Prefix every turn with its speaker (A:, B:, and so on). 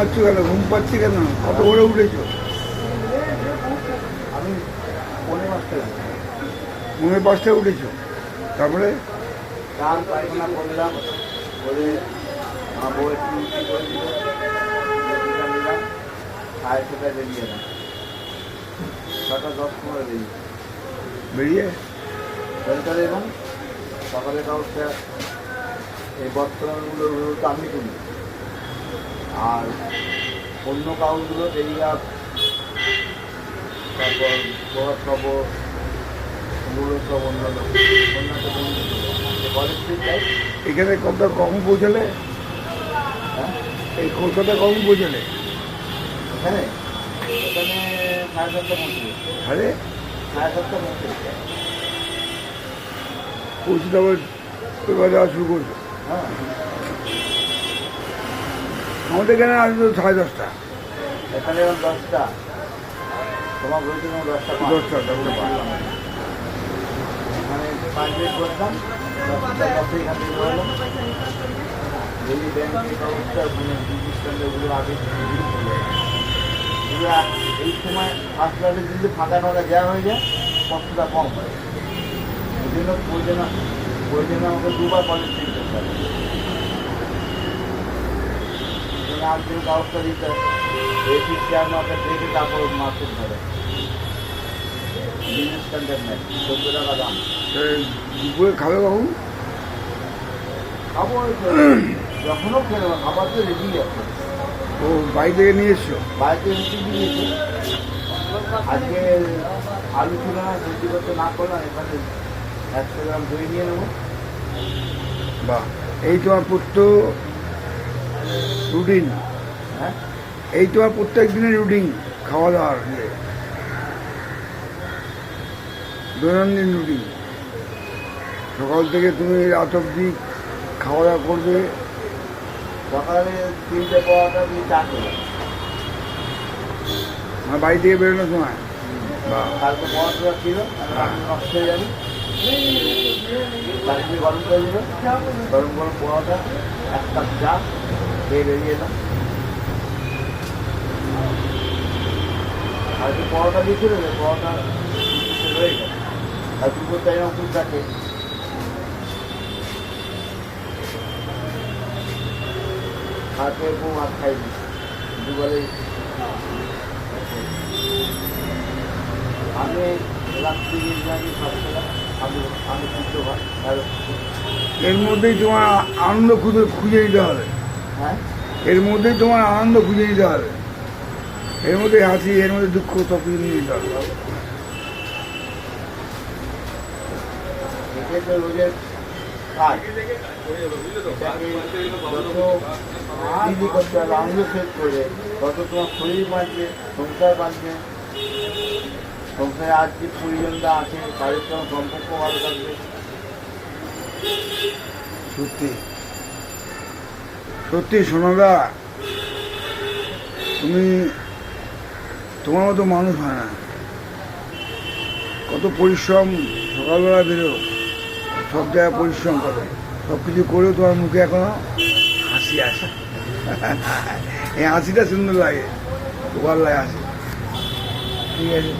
A: ঘুমাচ্ছ কেন? ঘুম পাচ্ছি কেন? কত করে উঠেছ?
B: আমি 5:30
A: 5:30 উঠেছ, তারপরে
B: চান পায়খানা করলাম, করে আমার বউ একটু রুটি করে দিল, রুটিটা নিলাম, 6:30টায় বেরিয়ে এলাম। 6:10 করে
A: বেরিয়ে
B: বেলটা এলাম। সকালে কাগজটা এই বর্তমানগুলো তো আমি তুলি, আর অন্য কাগজগুলো টেলিগ্রাফ, তারপর খবর খবর ওগুলো সব অন্যান্য কলেজ থেকে যাই।
A: এখানে কত কখন পৌঁছালে?
B: হ্যাঁ,
A: এই কলকাতা কখন পৌঁছালে?
B: এখানে এখানে 7:30 পৌঁছে,
A: আরে
B: 7:30 পৌঁছে।
A: পৌঁছে তারপর এবার যাওয়া শুরু করছো?
B: হ্যাঁ,
A: আমাদের এখানে আসবে 10:30।
B: এখানে এখন 10টা, তোমার বলছি 10টা
A: 10টা তারপরে পারলাম।
B: এখানে 5 মিনিট করতাম, 10টা 10 এখান থেকে বেরোলাম। ডেলি ব্যাংকের কাগজটা ওখানে বিদ্যুৎ কেন্দ্রগুলো আগে এই সময় ফার্স্ট ক্লাসে কিন্তু ফাঁকা ফাঁকা দেওয়া হয়ে যায়, কষ্টটা কম হয়। ওই জন্য প্রয়োজনে আমাকে 2বার কলেজ চেঞ্জ করতে হবে। আগে কাগজটা দিতে এসি চেয়ারম্যানকে দেখে তারপর মার্কেট ধরে বিজনেস স্ট্যান্ডার্ড নেয় 14 টাকা দাম।
A: দুপুরে খাবে কখন?
B: খাবো যখনও খেলো, খাবার তো রেডি আছে।
A: ও বাড়ি থেকে নিয়ে এসছো?
B: বাড়িতে রুটি দিয়েছে, আজকে আলু ছিল না, রুটি করতে না করলাম, এখানে 100 গ্রাম দই নিয়ে নেবো।
A: বাহ, এই তোমার রুটিন?
B: হ্যাঁ,
A: এই তোমার প্রত্যেক দিনের রুটিন খাওয়া দাওয়ার? দৈনন্দিন রুটিন? সকাল থেকে তুমি রাত অবধি খাওয়া দাওয়া করবে?
B: সকালে 3টে পরোটা দিয়ে চা খেলাম।
A: আমার বাড়ি থেকে বেরোনোর সময়? বাহ,
B: কালকে পরোটা ছিল, নষ্ট হয়ে যাবে, তারপরে গরম করে দিল, গরম গরম পরোটা, 1 কাপ চা খেয়ে বেরিয়ে এলাম। আর যে পরোটা দিয়েছিল, পরোটা রয়ে গেল, আর দুপুর টাইম ওষুধ থাকে। খাতে বউ আর খাইনি, দুবারে আমি রাত্রি জানি খাচ্ছিলাম, আমি শুদ্ধ ভাত।
A: এর মধ্যেই তোমার আনন্দ খুঁজে নিতে হবে।
B: হ্যাঁ,
A: এর মধ্যেই তোমার আনন্দ খুঁজে নিতে হবে, এর মধ্যে হাসি, এর মধ্যে দুঃখ, সব কিছু নিয়ে নিতে হবে।
B: এটাই তো রোজের কাজ। দিদি করতে হবে, আনন্দ শেষ করবে, তত তোমার শরীর বাঁচবে, সংসার বাঁচবে, সংসারে আজ যে পরিজনটা আছে তাদের সঙ্গে সম্পর্ক ভালো থাকবে।
A: সত্যি সত্যি সোনাদা, তুমি তোমার মতো মানুষ হয় না। কত পরিশ্রম, সকালবেলা বেরো, সব জায়গায় পরিশ্রম করো, সব কিছু করেও তোমার মুখে এখনো হাসি আসে। এই হাসিটা সুন্দর লাগে, ভালো লাগে হাসি। ঠিক আছে।